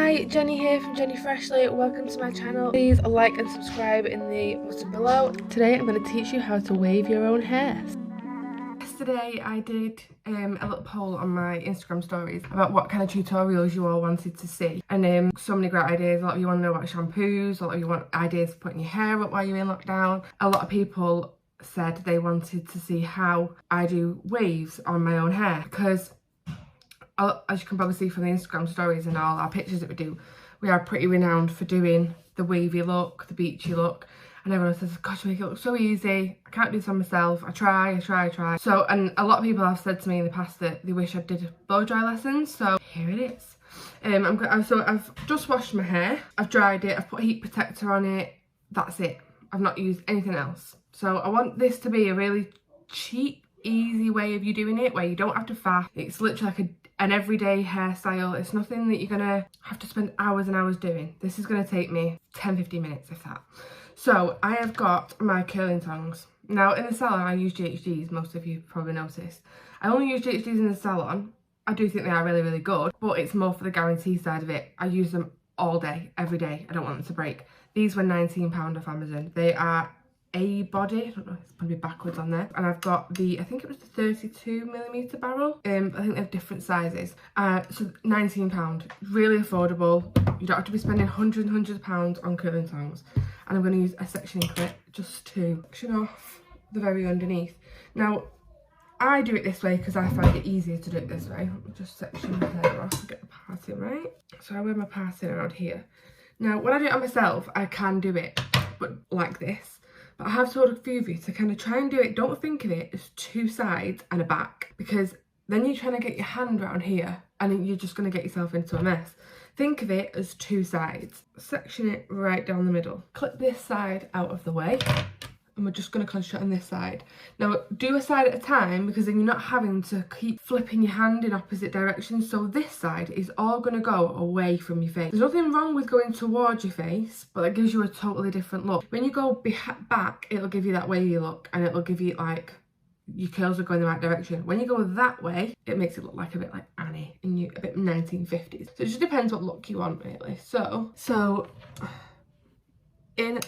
Hi, Jenny here from Jenny Freshly. Welcome to my channel. Please like and subscribe in the button below. Today I'm going to teach you how to wave your own hair. Yesterday I did a little poll on my Instagram stories about what kind of tutorials you all wanted to see, and so many great ideas. A lot of you want to know about shampoos, a lot of you want ideas for putting your hair up while you're in lockdown. A lot of people said they wanted to see how I do waves on my own hair, because as you can probably see from the Instagram stories and all our pictures that we do, we are pretty renowned for doing the wavy look, the beachy look. And everyone says, gosh, you make it look so easy. I can't do this on myself. I try. So, and a lot of people have said to me in the past that they wish I did blow dry lessons. So here it is. I've just washed my hair. I've dried it. I've put a heat protector on it. That's it. I've not used anything else. So I want this to be a really cheap, easy way of you doing it, where you don't have to faff. It's literally like an everyday hairstyle. It's nothing that you're gonna have to spend hours and hours doing. This is gonna take me 10-15 minutes, if that. So I have got my curling tongs. Now in the salon I use GHDs, most of you probably noticed. I only use GHDs in the salon. I do think they are really, really good, but it's more for the guarantee side of it. I use them all day, every day. I don't want them to break. These were £19 off Amazon. They are a body, I don't know, it's going to be backwards on there, and I've got the, I think it was the 32mm barrel. I think they have different sizes. So £19, really affordable. You don't have to be spending hundreds of pounds on curling tongs. And I'm going to use a sectioning clip just to section off the very underneath. Now I do it this way because I find it easier to do it this way. Let me just section my hair off to get the parting right. So I wear my parting around here. Now when I do it on myself, I can do it, but like this. But I have told a few of you to kind of try and do it. Don't think of it as two sides and a back, because then you're trying to get your hand around here and you're just going to get yourself into a mess. Think of it as two sides. Section it right down the middle. Clip this side out of the way, and we're just going to concentrate on this side. Now do a side at a time, because then you're not having to keep flipping your hand in opposite directions. So this side is all going to go away from your face. There's nothing wrong with going towards your face, but that gives you a totally different look. When you go back, it'll give you that wavy look, and it'll give you like your curls are going the right direction. When you go that way, it makes it look like a bit like Annie, and you a bit 1950s. So it just depends what look you want, really. So in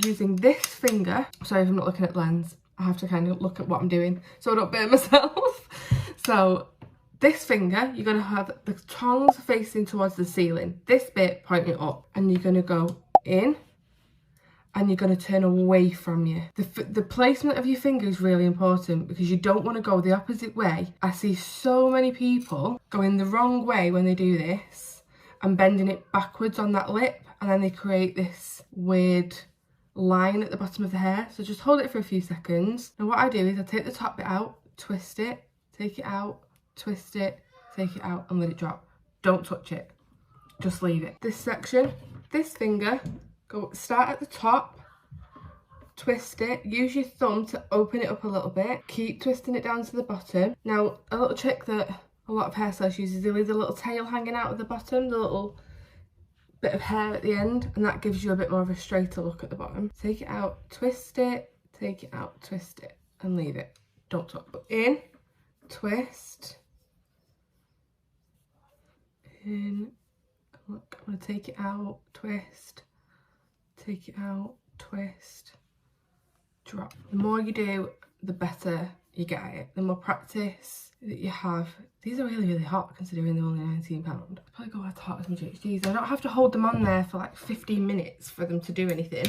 using this finger, sorry if I'm not looking at the lens, I have to kind of look at what I'm doing so I don't burn myself. So this finger, you're going to have the tongs facing towards the ceiling, this bit pointing up, and you're going to go in and you're going to turn away from you. The placement of your finger is really important, because you don't want to go the opposite way. I see so many people going the wrong way when they do this and bending it backwards on that lip, and then they create this weird line at the bottom of the hair. So just hold it for a few seconds. And what I do is I take the top bit out, twist it, take it out, twist it, take it out, and let it drop. Don't touch it, just leave it. This section, this finger, start at the top, twist it, use your thumb to open it up a little bit, keep twisting it down to the bottom. Now a little trick that a lot of hairstylists use is they leave the little tail hanging out at the bottom, the little bit of hair at the end, and that gives you a bit more of a straighter look at the bottom. Take it out, twist it, take it out, twist it, and leave it. Don't touch. In, twist, in, look, I'm going to take it out, twist, take it out, twist, drop. The more you do, the better you get at it. The more practice that you have. These are really, really hot considering they're only £19. Probably go as hot as my GHDs. I don't have to hold them on there for like 15 minutes for them to do anything.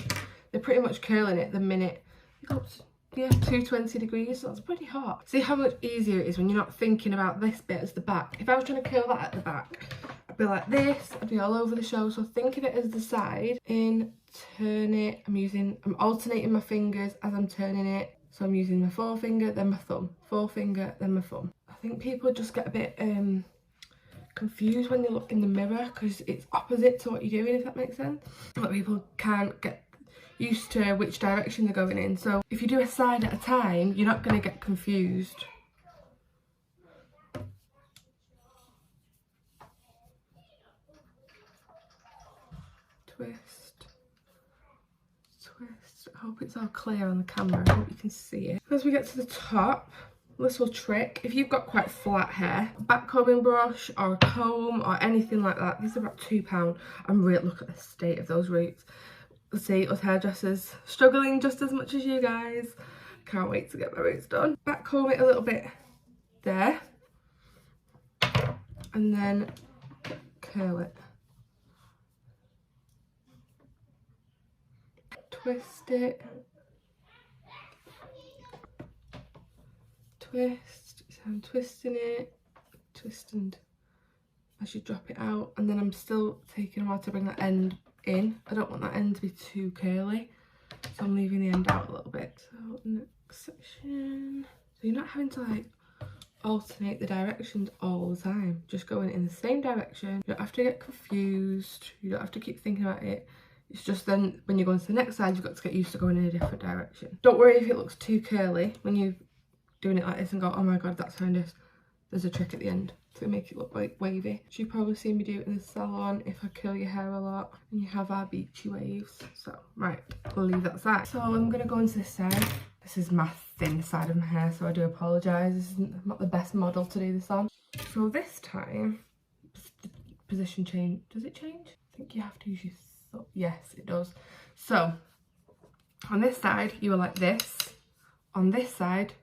They're pretty much curling it the minute it goes, yeah, 220 degrees. So that's pretty hot. See how much easier it is when you're not thinking about this bit as the back. If I was trying to curl that at the back, I'd be like this, I'd be all over the show. So think of it as the side. In, turn it. I'm alternating my fingers as I'm turning it. So I'm using my forefinger, then my thumb, forefinger, then my thumb. I think people just get a bit confused when they look in the mirror, because it's opposite to what you're doing, if that makes sense. A lot of people can't get used to which direction they're going in. So if you do a side at a time, you're not going to get confused. Twist, twist. I hope it's all clear on the camera. I hope you can see it. As we get to the top, little trick. If you've got quite flat hair, a back combing brush or a comb or anything like that, these are about £2. I'm really, look at the state of those roots. Let's see, us hairdressers struggling just as much as you guys. Can't wait to get my roots done. Back comb it a little bit there, and then curl it. Twist it. Twist. So I'm twisting it, twisting as you drop it out, and then I'm still taking a while to bring that end in. I don't want that end to be too curly, so I'm leaving the end out a little bit. So next section. So you're not having to like alternate the directions all the time, just going in the same direction. You don't have to get confused, you don't have to keep thinking about it. It's just then when you go into the next side, you've got to get used to going in a different direction. Don't worry if it looks too curly when you're doing it like this and go, oh my god, that's horrendous. There's a trick at the end to make it look like wavy. You've probably seen me do it in the salon if I curl your hair a lot and you have our beachy waves. So right, we'll leave that aside. So I'm gonna go into this side. This is my thin side of my hair, so I do apologise. This isn't not the best model to do this on. So this time, the position change, does it change? I think you have to use your thumb. Yes, it does. So on this side, you are like this. On this side,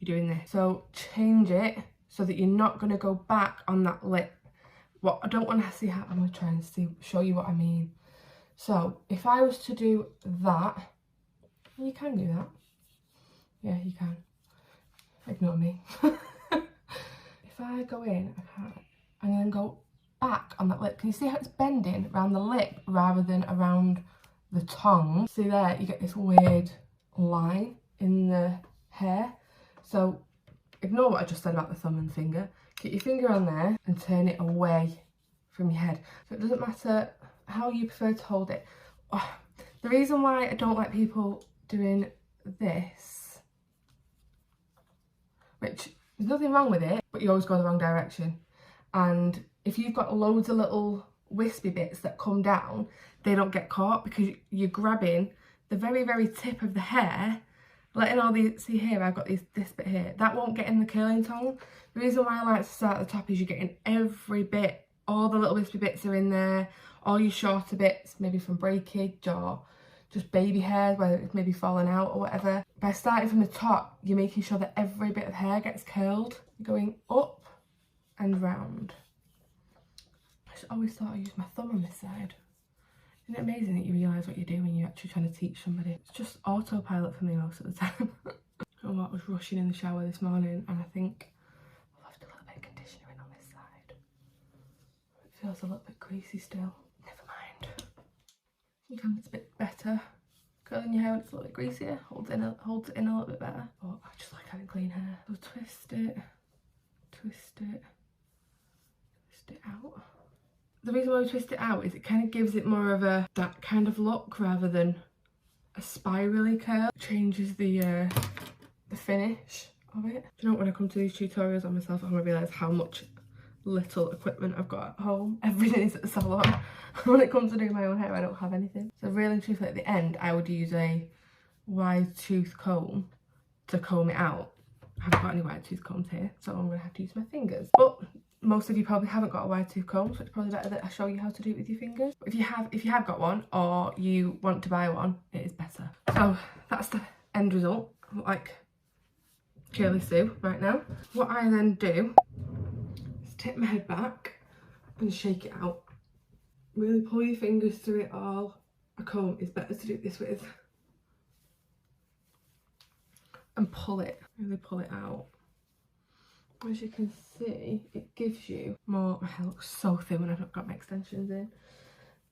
you're doing this. So change it so that you're not going to go back on that lip. What I don't want to see how, I'm going to try and show you what I mean. So if I was to do that, you can do that. Yeah, you can. Ignore me. If I go in, I can't, and then go back on that lip, can you see how it's bending around the lip rather than around the tongue? See there, you get this weird line in the hair. So ignore what I just said about the thumb and finger. Get your finger on there and turn it away from your head. So it doesn't matter how you prefer to hold it. Oh, the reason why I don't like people doing this, which there's nothing wrong with it, but you always go the wrong direction. And if you've got loads of little wispy bits that come down, they don't get caught because you're grabbing the very, very tip of the hair, letting all these, see here, I've got this bit here, that won't get in the curling tongue. The reason why I like to start at the top is you're getting every bit, all the little wispy bits are in there, all your shorter bits, maybe from breakage or just baby hairs, whether it's maybe falling out or whatever. By starting from the top, you're making sure that every bit of hair gets curled. You're going up and round. I just always thought I used my thumb on this side. Isn't it amazing that you realise what you're doing when you're actually trying to teach somebody? It's just autopilot for me most of the time. I was rushing in the shower this morning and I think I'll have to put a bit of conditioner in on this side. It feels a little bit greasy still. Never mind. Sometimes it's a bit better curling your hair when it's a little bit greasier. Holds it in a little bit better. But I just like having clean hair. So twist it, twist it, twist it out. The reason why we twist it out is it kind of gives it more of that kind of look rather than a spirally curl. It changes the finish of it. Do you know what, when I come to these tutorials on myself, I'm going to realise how much little equipment I've got at home. Everything's at the salon. When it comes to doing my own hair, I don't have anything. So really and truthfully at the end, I would use a wide tooth comb to comb it out. I haven't got any wide tooth combs here, so I'm going to have to use my fingers. But most of you probably haven't got a wide tooth comb, so it's probably better that I show you how to do it with your fingers. But if you have got one or you want to buy one, it is better. So that's the end result. I look like Curly Sue right now. What I then do is tip my head back and shake it out. Really pull your fingers through it all. A comb is better to do this with. And pull it, really pull it out. As you can see, it gives you more, my hair looks so thin when I've not got my extensions in.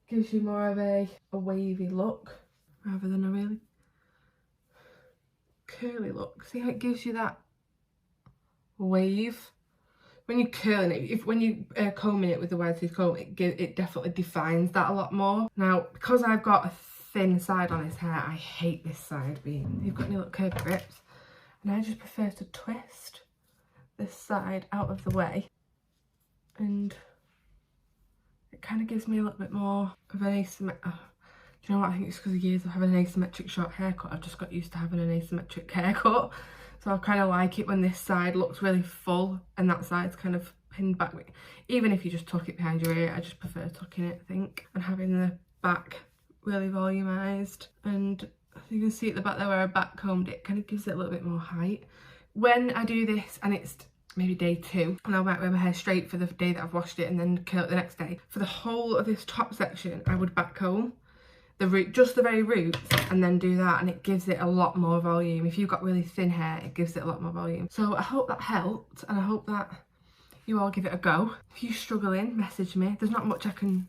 Gives you more of a wavy look rather than a really curly look. See how it gives you that wave? When you're curling it, when you combing it with the wide tooth comb, it definitely defines that a lot more. Now, because I've got a thin side on this hair, I hate this side being, you've got any little curvy grips, and I just prefer to twist this side out of the way, and it kind of gives me a little bit more of an asymmetric, do you know what, I think it's because of years of having an asymmetric short haircut, I've just got used to having an asymmetric haircut, So I kind of like it when this side looks really full and that side's kind of pinned back. Even if you just tuck it behind your ear, I just prefer tucking it, I think, and having the back really volumised. And you can see at the back there where I back combed it, kind of gives it a little bit more height. When I do this and it's maybe day 2 and I might wear my hair straight for the day that I've washed it and then curl it the next day, for the whole of this top section I would back comb the root, just the very roots, and then do that, and it gives it a lot more volume. If you've got really thin hair, it gives it a lot more volume. So I hope that helped, and I hope that you all give it a go. If you're struggling, message me. There's not much I can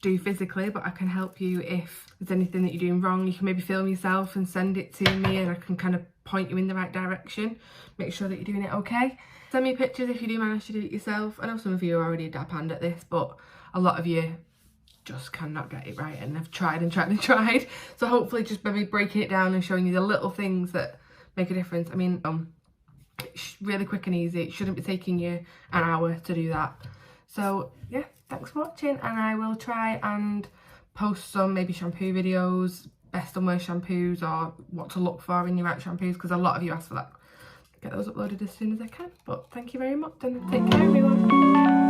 do physically, but I can help you if there's anything that you're doing wrong. You can maybe film yourself and send it to me, and I can kind of point you in the right direction. Make sure that you're doing it okay. Send me pictures if you do manage to do it yourself. I know some of you are already a dab hand at this, but a lot of you just cannot get it right and have tried and tried and tried. So hopefully just maybe breaking it down and showing you the little things that make a difference. I mean, it's really quick and easy. It shouldn't be taking you an hour to do that. So yeah, thanks for watching, and I will try and post some maybe shampoo videos, best and worst shampoos, or what to look for in your right shampoos, because a lot of you ask for that. Get those uploaded as soon as I can. But thank you very much, and take care everyone.